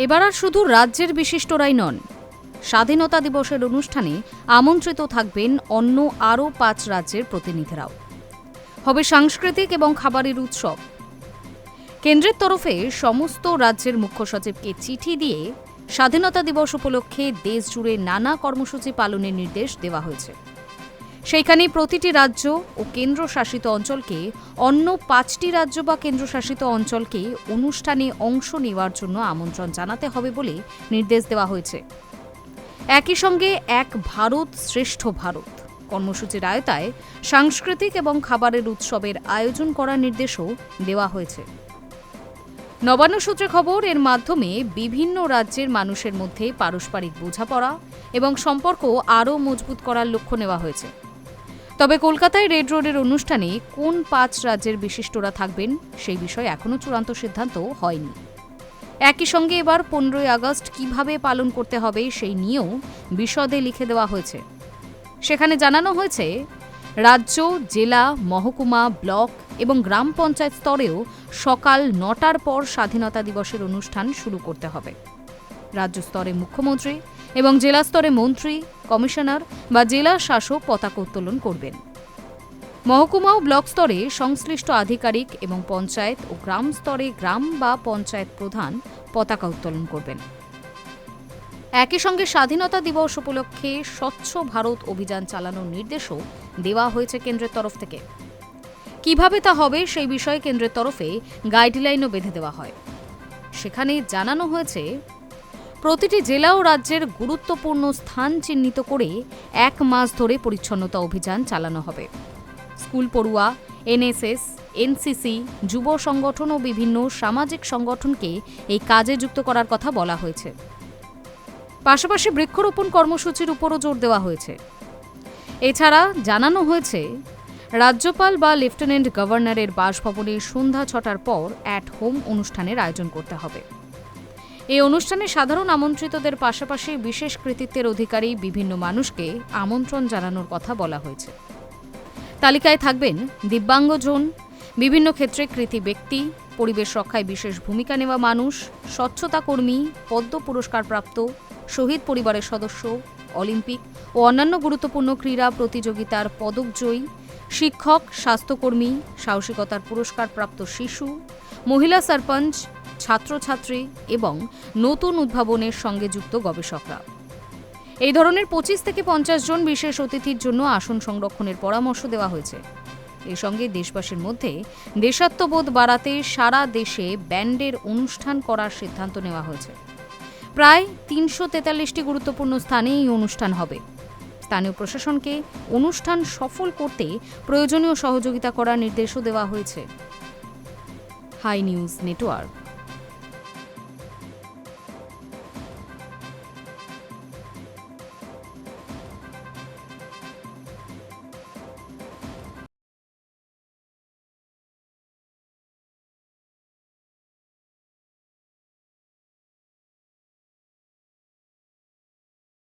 এবার আর শুধু রাজ্যের বিশিষ্টরাই নন, স্বাধীনতা দিবসের অনুষ্ঠানে আমন্ত্রিত থাকবেন অন্য আরও 5 রাজ্যের প্রতিনিধিরাও। হবে সাংস্কৃতিক এবং খাবারের উৎসব। কেন্দ্রের তরফে সমস্ত রাজ্যের মুখ্য সচিবকে চিঠি দিয়ে স্বাধীনতা দিবস উপলক্ষে দেশ জুড়ে নানা কর্মসূচি পালনের নির্দেশ দেওয়া হয়েছে। সেইখানে প্রতিটি রাজ্য ও কেন্দ্রশাসিত অঞ্চলকে অন্য 5টি রাজ্য বা কেন্দ্রশাসিত অঞ্চলকে অনুষ্ঠানে অংশ নেওয়ার জন্য আমন্ত্রণ জানাতে হবে বলে নির্দেশ দেওয়া হয়েছে। একই সঙ্গে এক ভারত শ্রেষ্ঠ ভারত কর্মসূচির আওতায় সাংস্কৃতিক এবং খাবারের উৎসবের আয়োজন করার নির্দেশও দেওয়া হয়েছে। নবান্ন সূত্রে খবর, এর মাধ্যমে বিভিন্ন রাজ্যের মানুষের মধ্যে পারস্পরিক বোঝাপড়া এবং সম্পর্ক আরও মজবুত করার লক্ষ্য নেওয়া হয়েছে। তবে কলকাতায় রেড রোডের অনুষ্ঠানে কোন 5 রাজ্যের বিশিষ্টরা থাকবেন সেই বিষয়ে এখনও চূড়ান্ত সিদ্ধান্ত হয়নি। একই সঙ্গে এবার 15ই আগস্ট কিভাবে পালন করতে হবে সেই নিয়েও বিশদে লিখে দেওয়া হয়েছে। সেখানে জানানো হয়েছে, রাজ্য, জেলা, মহকুমা, ব্লক এবং গ্রাম পঞ্চায়েত স্তরেও সকাল 9টার পর স্বাধীনতা দিবসের অনুষ্ঠান শুরু করতে হবে। রাজ্য স্তরে মুখ্যমন্ত্রী এবং জেলা স্তরে মন্ত্রী, কমিশনার বা জেলা শাসক পতাকা উত্তোলন করবেন। মহকুমা ও ব্লক স্তরে সংশ্লিষ্ট আধিকারিক এবং পঞ্চায়েত ও গ্রাম স্তরে গ্রাম বা পঞ্চায়েত প্রধান পতাকা উত্তোলন করবেন। একই সঙ্গে স্বাধীনতা দিবস উপলক্ষে স্বচ্ছ ভারত অভিযান চালানোর নির্দেশও দেওয়া হয়েছে কেন্দ্রের তরফ থেকে। কিভাবে তা হবে সেই বিষয়ে কেন্দ্রের তরফে গাইডলাইনও বেঁধে দেওয়া হয়। সেখানে জানানো হয়েছে, প্রতিটি জেলা ও রাজ্যের গুরুত্বপূর্ণ স্থান চিহ্নিত করে 1 মাস ধরে পরিচ্ছন্নতা অভিযান চালানো হবে। স্কুল পড়ুয়া, এনএসএস, এনসিসি, যুব সংগঠন ও বিভিন্ন সামাজিক সংগঠনকে এই কাজে যুক্ত করার কথা বলা হয়েছে। পাশাপাশি বৃক্ষরোপণ কর্মসূচির উপরও জোর দেওয়া হয়েছে। এছাড়া জানানো হয়েছে, রাজ্যপাল বা লেফটেন্যান্ট গভর্নরের বাসভবনে সন্ধ্যা 6টার পর অ্যাট হোম অনুষ্ঠানের আয়োজন করতে হবে। এই অনুষ্ঠানে সাধারণ আমন্ত্রিতদের পাশাপাশি বিশেষ কৃতিত্বের অধিকারী বিভিন্ন মানুষকে আমন্ত্রণ জানানোর কথা বলা হয়েছে। তালিকায় থাকবেন দিব্যাঙ্গজন, বিভিন্ন ক্ষেত্রে কৃতি ব্যক্তি, পরিবেশ রক্ষায় বিশেষ ভূমিকা নেওয়া মানুষ, স্বচ্ছতা কর্মী, পদ্ম পুরস্কারপ্রাপ্ত, শহীদ পরিবারের সদস্য, অলিম্পিক ও অন্যান্য গুরুত্বপূর্ণ ক্রীড়া প্রতিযোগিতার পদকজয়ী, শিক্ষক, স্বাস্থ্যকর্মী, সাহসিকতার পুরস্কারপ্রাপ্ত শিশু, মহিলা সরপঞ্চ, ছাত্রছাত্রী এবং নতুন উদ্ভাবনের সঙ্গে যুক্ত গবেষকরা। এই ধরনের 25 থেকে 50 জন বিশেষ অতিথির জন্য আসন সংরক্ষণের পরামর্শ দেওয়া হয়েছে। এর সঙ্গে দেশবাসীর মধ্যে দেশাত্মবোধ বাড়াতে সারা দেশে ব্যান্ডের অনুষ্ঠান করার সিদ্ধান্ত নেওয়া হয়েছে। প্রায় 343টি গুরুত্বপূর্ণ স্থানে এই অনুষ্ঠান হবে। স্থানীয় প্রশাসনকে অনুষ্ঠান সফল করতে প্রয়োজনীয় সহযোগিতা করার নির্দেশও দেওয়া হয়েছে। High News network.